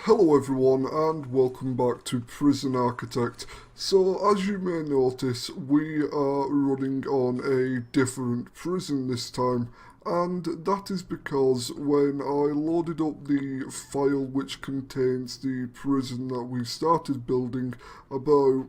Hello everyone and welcome back to Prison Architect. So as you may notice, we are running on a different prison this time, and that is because when I loaded up the file which contains the prison that we started building about,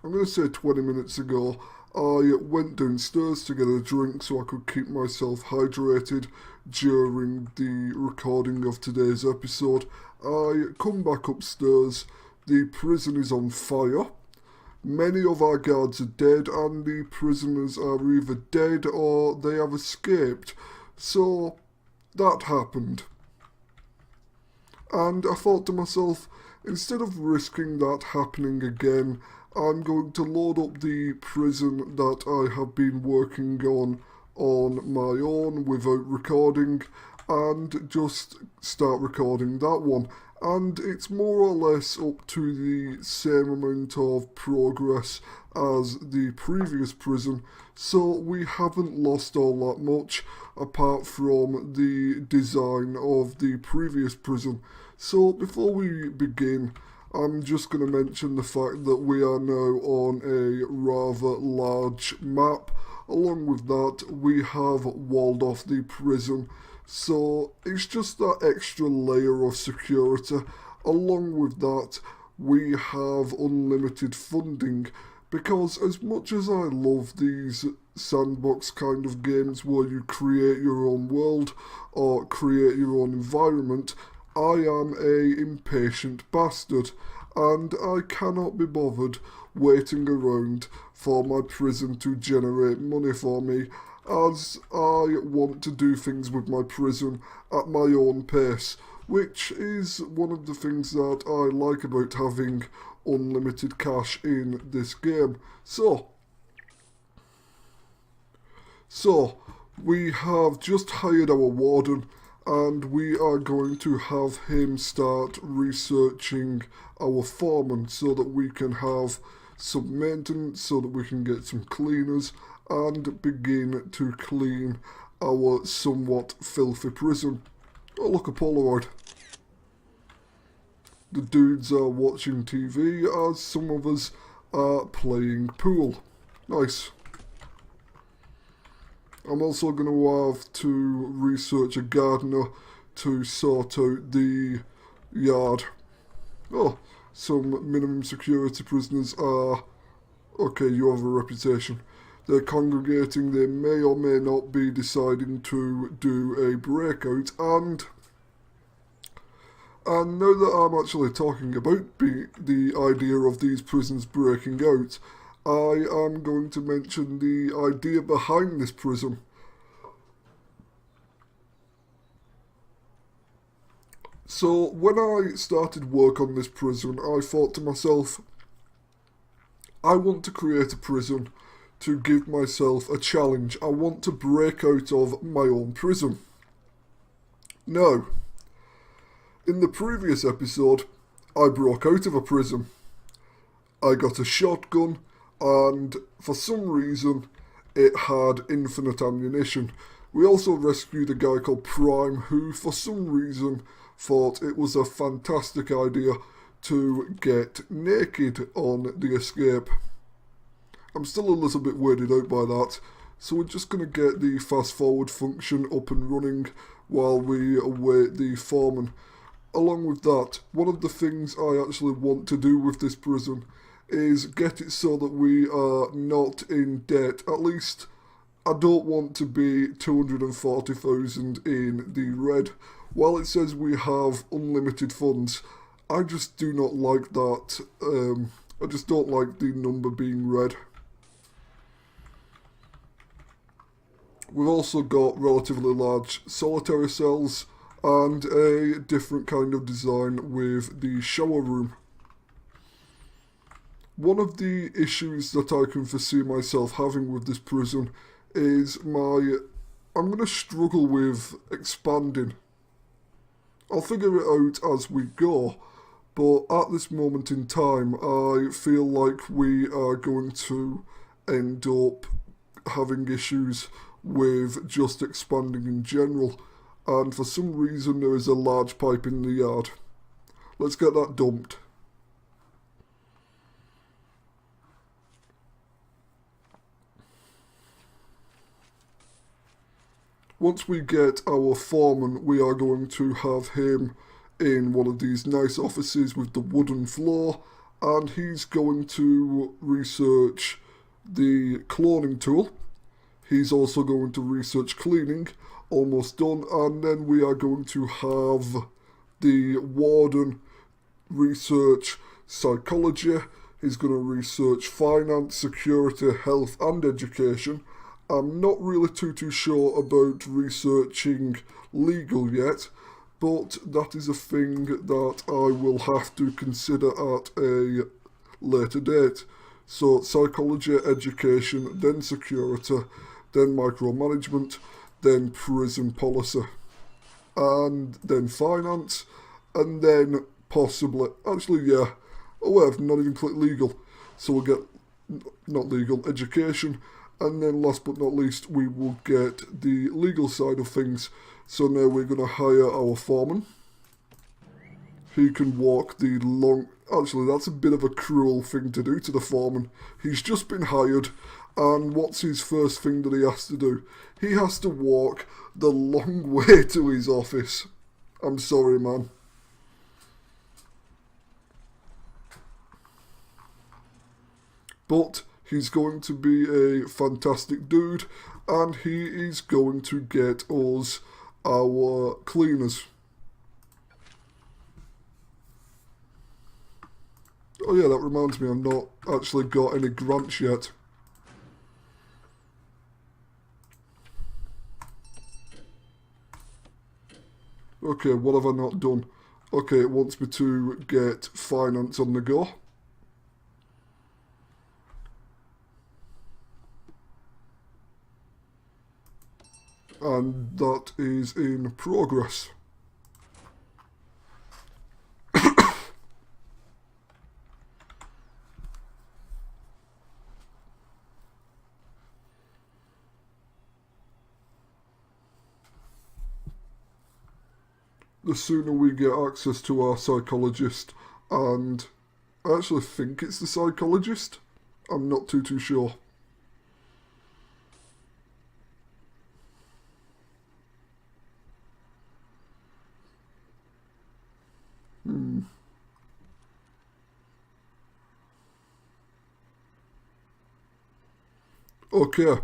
I'm going to say 20 minutes ago, I went downstairs to get a drink so I could keep myself hydrated during the recording of today's episode. I come back upstairs, the prison is on fire, many of our guards are dead, and the prisoners are either dead or they have escaped. So that happened. And I thought to myself, instead of risking that happening again, I'm going to load up the prison that I have been working on my own without recording and just start recording that one. And it's more or less up to the same amount of progress as the previous prison, so we haven't lost all that much apart from the design of the previous prison. So before we begin, I'm just going to mention the fact that we are now on a rather large map. Along with that, we have walled off the prison, so it's just that extra layer of security. Along with that, we have unlimited funding, because as much as I love these sandbox kind of games where you create your own world or create your own environment, I am a impatient bastard, and I cannot be bothered waiting around for my prison to generate money for me, as I want to do things with my prison at my own pace, which is one of the things that I like about having unlimited cash in this game. So, we have just hired our warden, and we are going to have him start researching our foreman so that we can have some maintenance, so that we can get some cleaners and begin to clean our somewhat filthy prison. Oh, look, a Polaroid. The dudes are watching TV as some of us are playing pool. Nice. I'm also going to have to research a gardener to sort out the yard. Oh, some minimum security prisoners are... Okay, you have a reputation. They're congregating, they may or may not be deciding to do a breakout, and now that I'm actually talking about the idea of these prisons breaking out, I am going to mention the idea behind this prison. So when I started work on this prison, I thought to myself, I want to create a prison to give myself a challenge. I want to break out of my own prison. Now, in the previous episode, I broke out of a prison. I got a shotgun, and for some reason, it had infinite ammunition. We also rescued a guy called Prime, who for some reason thought it was a fantastic idea to get naked on the escape. I'm still a little bit weirded out by that, so we're just going to get the fast forward function up and running while we await the foreman. Along with that, one of the things I actually want to do with this prison is get it so that we are not in debt. At least I don't want to be 240,000 in the red. While it says we have unlimited funds, I just do not like that. I just don't like the number being red. We've also got relatively large solitary cells and a different kind of design with the shower room. One of the issues that I can foresee myself having with this prison is I'm going to struggle with expanding. I'll figure it out as we go, but at this moment in time, I feel like we are going to end up having issues with just expanding in general. and for some reason there is a large pipe in the yard. Let's get that dumped. Once we get our foreman, we are going to have him in one of these nice offices with the wooden floor, and he's going to research the cloning tool. He's also going to research cleaning, almost done, and then we are going to have the warden research psychology. He's going to research finance, security, health and education. I'm not really too sure about researching legal yet, but that is a thing that I will have to consider at a later date. So psychology, education, then security, then micromanagement, then prison policy, and then finance, and then possibly, actually yeah, oh I've not even clicked legal, so we'll get, not legal, education, and then last but not least we will get the legal side of things. So now we're going to hire our foreman. He can walk the long... Actually, that's a bit of a cruel thing to do to the foreman. He's just been hired, and what's his first thing that he has to do? He has to walk the long way to his office. I'm sorry, man. But he's going to be a fantastic dude, and he is going to get us our cleaners. Oh yeah, that reminds me, I've not actually got any grants yet. Okay, what have I not done? Okay, it wants me to get finance on the go. And that is in progress. The sooner we get access to our psychologist, and I actually think it's the psychologist, I'm not too sure. Okay,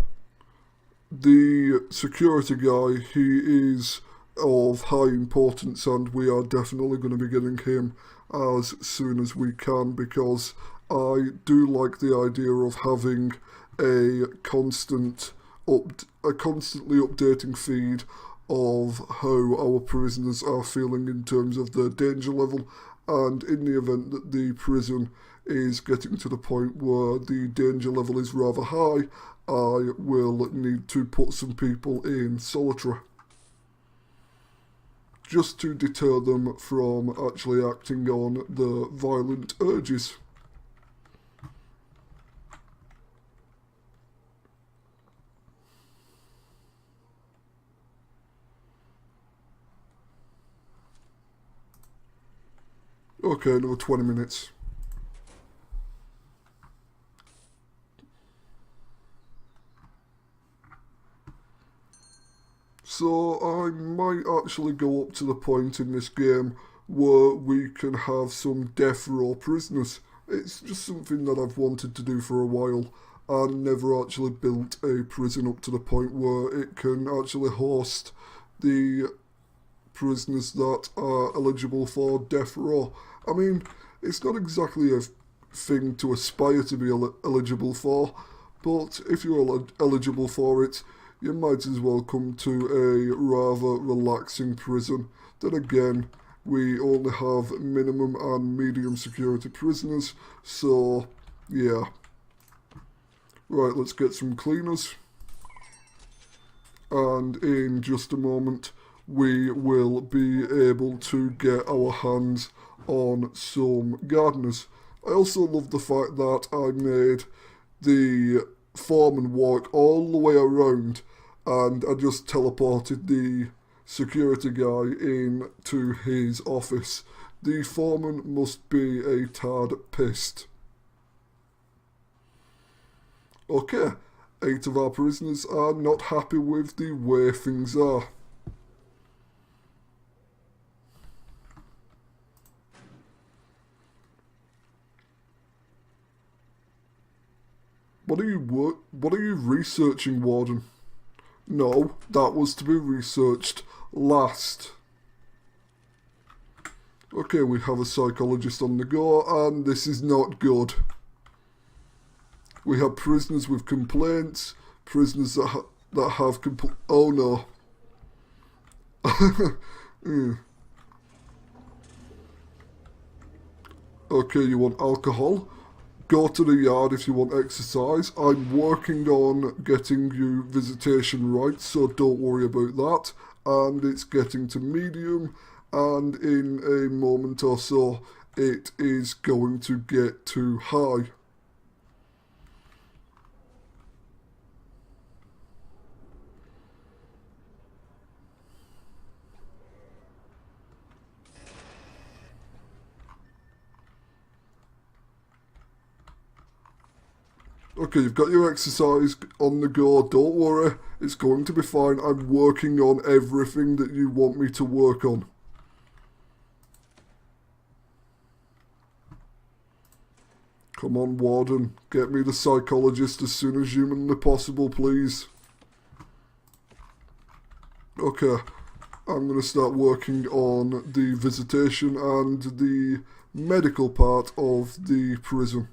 the security guy, he is of high importance, and we are definitely going to be getting him as soon as we can, because I do like the idea of having a constantly updating feed of how our prisoners are feeling in terms of their danger level, and in the event that the prison is getting to the point where the danger level is rather high, I will need to put some people in solitary, just to deter them from actually acting on the violent urges. Okay, another 20 minutes. So I might actually go up to the point in this game where we can have some death row prisoners. It's just something that I've wanted to do for a while, and never actually built a prison up to the point where it can actually host the prisoners that are eligible for death row. I mean, it's not exactly a thing to aspire to be eligible for, but if you're eligible for it, you might as well come to a rather relaxing prison. Then again, we only have minimum and medium security prisoners, so yeah. Right, let's get some cleaners. And in just a moment, we will be able to get our hands on some gardeners. I also love the fact that I made the foreman walk all the way around, and I just teleported the security guy into his office. The foreman must be a tad pissed. Okay, 8 of our prisoners are not happy with the way things are. What are you researching, Warden? No, that was to be researched last. Okay, we have a psychologist on the go, and this is not good. We have prisoners with complaints, prisoners that have oh no. Okay, you want alcohol? Go to the yard if you want exercise. I'm working on getting you visitation right, so don't worry about that. And it's getting to medium, and in a moment or so, it is going to get to high. Okay, you've got your exercise on the go. Don't worry, it's going to be fine. I'm working on everything that you want me to work on. Come on, Warden. Get me the psychologist as soon as humanly possible, please. Okay, I'm going to start working on the visitation and the medical part of the prison.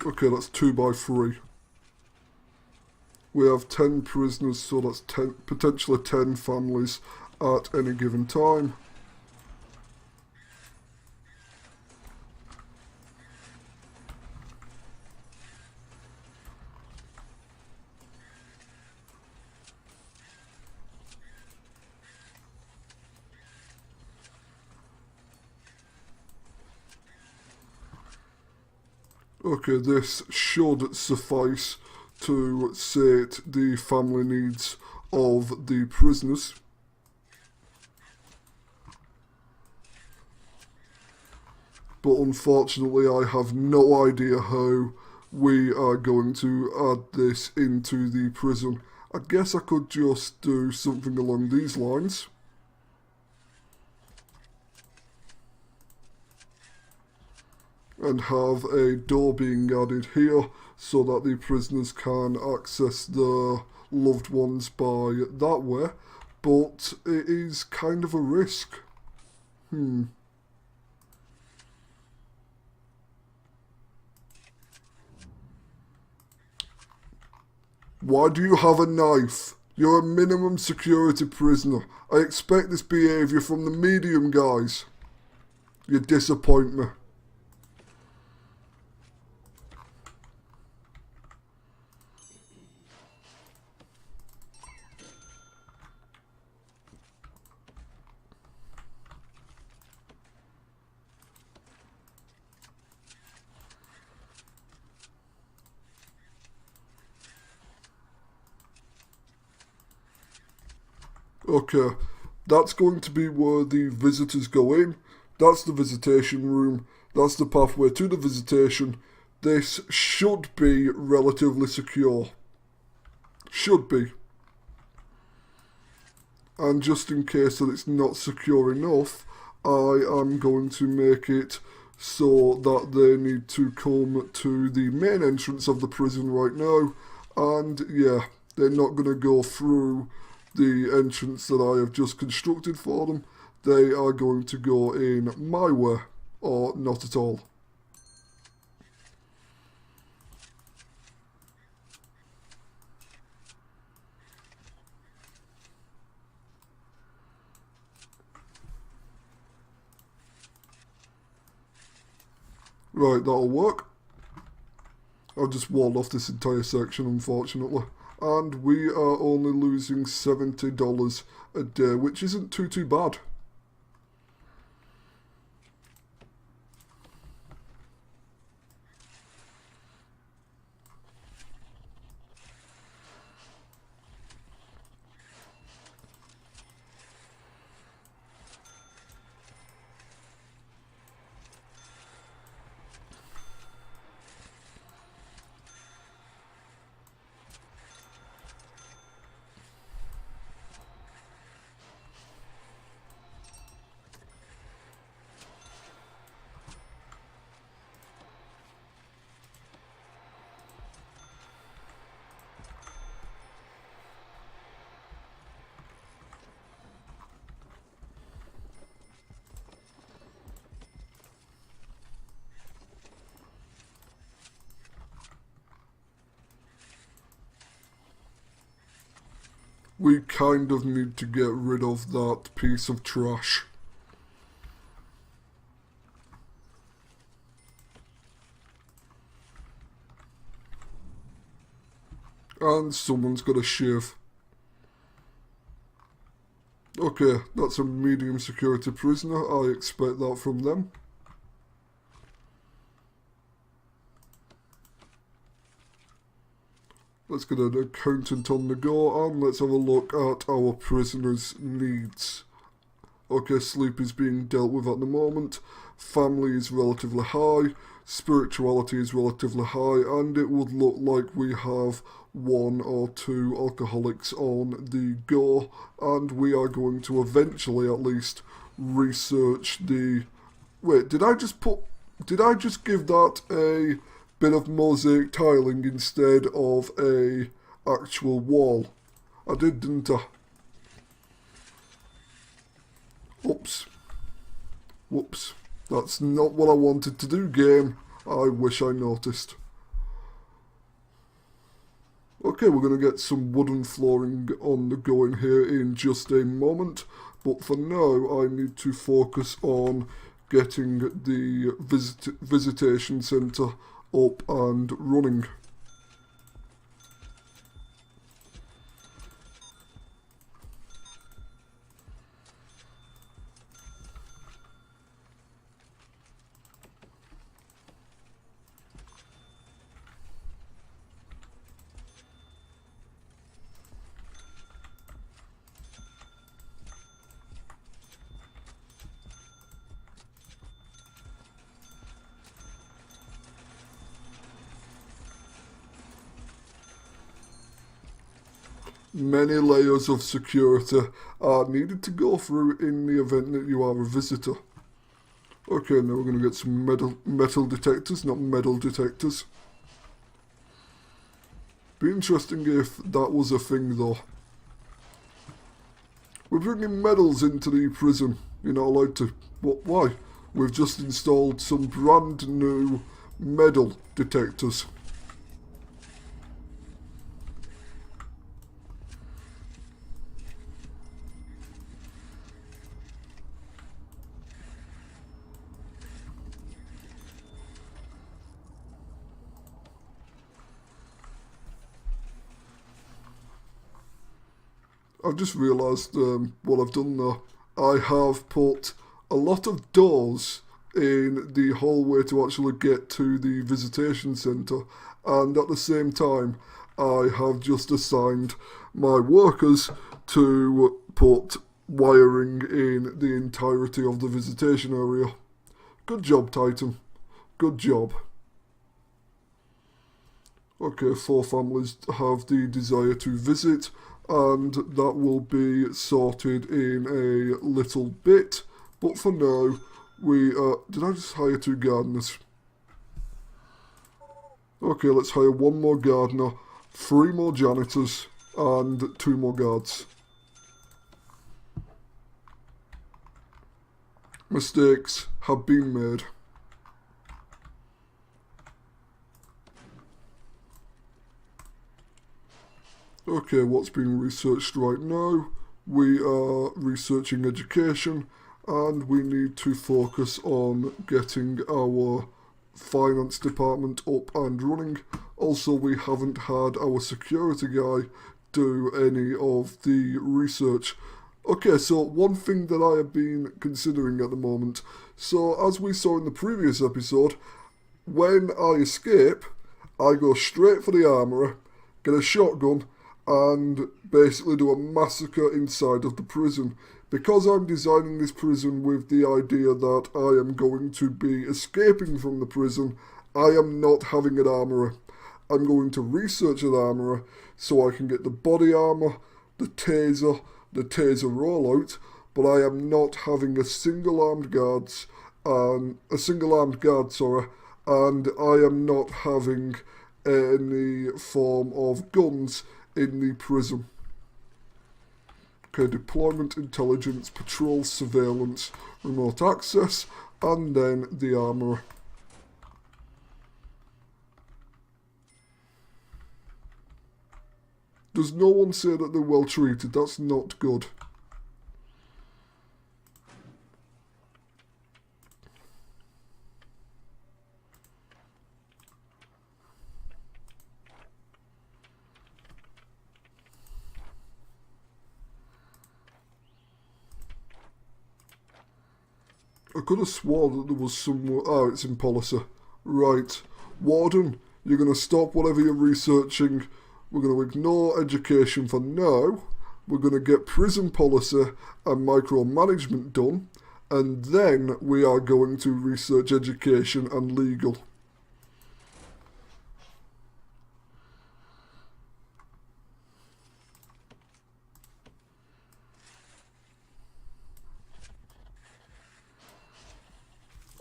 Okay, that's 2 by 3. We have 10 prisoners, so that's potentially 10 families at any given time. Okay, this should suffice to sate the family needs of the prisoners. But unfortunately, I have no idea how we are going to add this into the prison. I guess I could just do something along these lines. And have a door being added here so that the prisoners can access their loved ones by that way, but it is kind of a risk. Why do you have a knife? You're a minimum security prisoner. I expect this behaviour from the medium guys. You disappoint me. Okay, that's going to be where the visitors go in. That's the visitation room. That's the pathway to the visitation. This should be relatively secure. Should be. And just in case that it's not secure enough, I am going to make it so that they need to come to the main entrance of the prison right now. And yeah, they're not going to go through the entrance that I have just constructed for them. They are going to go in my way, or not at all. Right, that'll work. I've just walled off this entire section, unfortunately. and we are only losing $70 a day, which isn't too bad. We kind of need to get rid of that piece of trash. And someone's got a shiv. Okay, that's a medium security prisoner. I expect that from them. Let's get an accountant on the go, and let's have a look at our prisoners' needs. Okay, sleep is being dealt with at the moment. Family is relatively high. Spirituality is relatively high, and it would look like we have 1 or 2 alcoholics on the go, and we are going to eventually at least research the... Wait, did I just give that a bit of mosaic tiling instead of a actual wall? I did, didn't I? Oops. Whoops. That's not what I wanted to do, game. I wish I noticed. Okay, we're going to get some wooden flooring on the go in here in just a moment. But for now, I need to focus on getting the visitation centre up and running. Many layers of security are needed to go through in the event that you are a visitor. Okay, now we're going to get some metal detectors, not metal detectors. Be interesting if that was a thing though. We're bringing medals into the prison. You're not allowed to. What? Why? We've just installed some brand new medal detectors. I've just realised what I've done there. I have put a lot of doors in the hallway to actually get to the visitation centre, and at the same time I have just assigned my workers to put wiring in the entirety of the visitation area. Good job, Titan. Good job. Okay, 4 families have the desire to visit, and that will be sorted in a little bit. But for now, did I just hire 2 gardeners? Okay, let's hire 1 more gardener, 3 more janitors, and 2 more guards. Mistakes have been made. Okay, what's being researched right now? We are researching education, and we need to focus on getting our finance department up and running. Also, we haven't had our security guy do any of the research. Okay, so one thing that I have been considering at the moment. So, as we saw in the previous episode, when I escape, I go straight for the armourer, get a shotgun, and basically do a massacre inside of the prison. Because I'm designing this prison with the idea that I am going to be escaping from the prison, I am not having an armourer. I'm going to research an armourer so I can get the body armour, the taser rollout, but I am not having a single armed guard, and I am not having any form of guns in the prison. Okay, deployment, intelligence, patrol, surveillance, remote access, and then the armourer. Does no one say that they're well treated? That's not good. I could have sworn that there was somewhere... Oh, it's in policy. Right. Warden, you're going to stop whatever you're researching. We're going to ignore education for now. We're going to get prison policy and micromanagement done. And then we are going to research education and legal.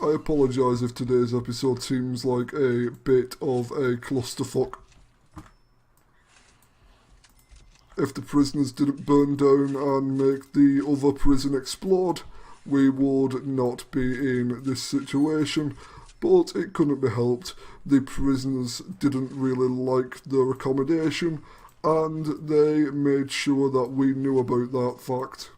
I apologise if today's episode seems like a bit of a clusterfuck. If the prisoners didn't burn down and make the other prison explode, we would not be in this situation, but it couldn't be helped. The prisoners didn't really like their accommodation, and they made sure that we knew about that fact.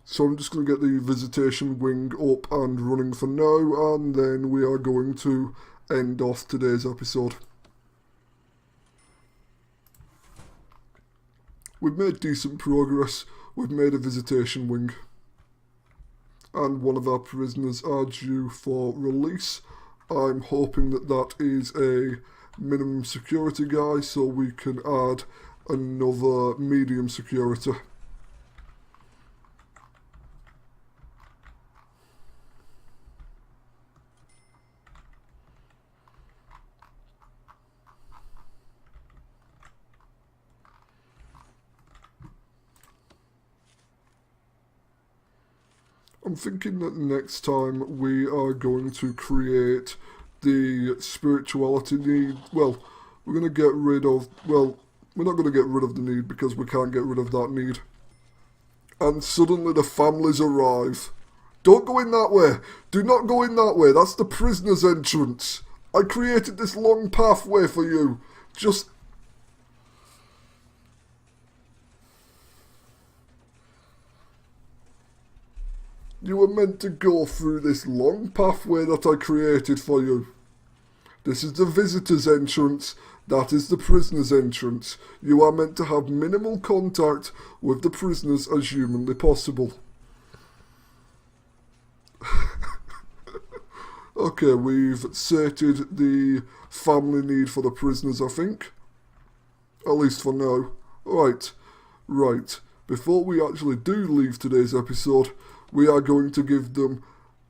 So I'm just going to get the visitation wing up and running for now, and then we are going to end off today's episode. We've made decent progress. We've made a visitation wing. And one of our prisoners are due for release. I'm hoping that that is a minimum security guy, so we can add another medium security. I'm thinking that next time we are going to create the spirituality need. Well, we're going to get rid of... Well, we're not going to get rid of the need because we can't get rid of that need. And suddenly the families arrive. Don't go in that way. Do not go in that way. That's the prisoner's entrance. I created this long pathway for you. Just... You were meant to go through this long pathway that I created for you. This is the visitor's entrance. That is the prisoner's entrance. You are meant to have minimal contact with the prisoners as humanly possible. Okay, we've sated the family need for the prisoners, I think. At least for now. Right. Before we actually do leave today's episode, we are going to give them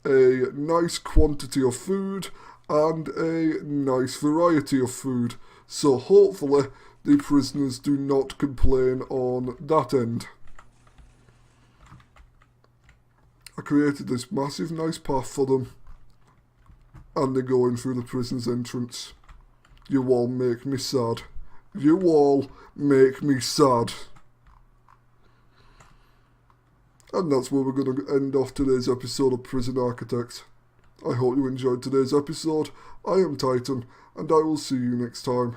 a nice quantity of food and a nice variety of food. So hopefully the prisoners do not complain on that end. I created this massive nice path for them. And they're going through the prison's entrance. You all make me sad. You all make me sad. And that's where we're going to end off today's episode of Prison Architect. I hope you enjoyed today's episode. I am Titan, and I will see you next time.